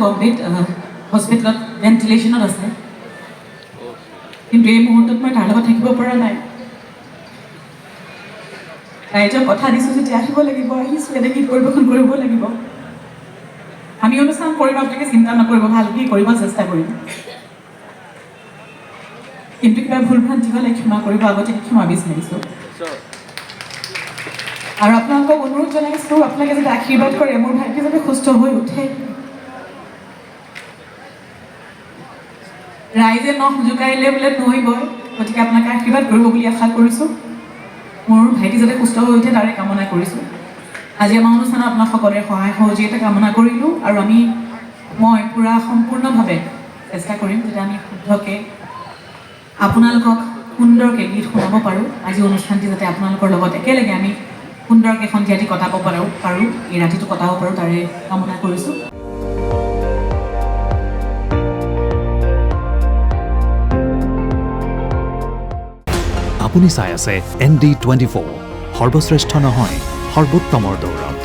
বম্বেত হস্পিটেলত ভেণ্টিলেশ্যনত আছে, কিন্তু এই মুহূৰ্তত মই তাৰ লগত থাকিব পৰা নাই। ৰাইজক কথা দিছোঁ যেতিয়া আহিব লাগিব, আহিছোঁ, এটা গীত পৰিৱেশন কৰিব লাগিব। আমি অনুষ্ঠান কৰিম, আপোনালোকে চিন্তা নকৰিব, ভালকৈ কৰিব চেষ্টা কৰিম, কিন্তু কিবা ভুল ভ্ৰান্তি হ'লে ক্ষমা কৰিব, আগতে ক্ষমা বিচাৰিছোঁ। আৰু আপোনালোকক অনুৰোধ জনাইছোঁ, আপোনালোকে যাতে আশীৰ্বাদ কৰে, মোৰ ভাইটি যাতে সুস্থ হৈ উঠে। ৰাইজে নখ জোকাৰিলে বোলে নৈ বয়, গতিকে আপোনালোকে আশীৰ্বাদ কৰিব বুলি আশা কৰিছোঁ। মোৰ ভাইটি যাতে সুস্থ হৈ উঠে তাৰে কামনা কৰিছোঁ। আজি আমাৰ অনুষ্ঠানত আপোনাক সকলোৰে সহায় সহযোগিতা কামনা কৰিলোঁ, আৰু মই পূৰা সম্পূৰ্ণভাৱে চেষ্টা কৰিম যাতে আমি শুদ্ধকৈ আপোনালোকক সুন্দৰকৈ গীত শুনাব পাৰোঁ। আজি অনুষ্ঠানটি যাতে আপোনালোকৰ লগত একেলগে আমি সুন্দৰকৈ সন্ধিয়াটি কটাব পাৰোঁ, এই ৰাতিটো কটাব পাৰোঁ, তাৰে কামনা কৰিছোঁ। আপুনি চাই আছে ND24, সৰ্বশ্ৰেষ্ঠ নহয়, সৰ্বোত্তমৰ দৌৰত।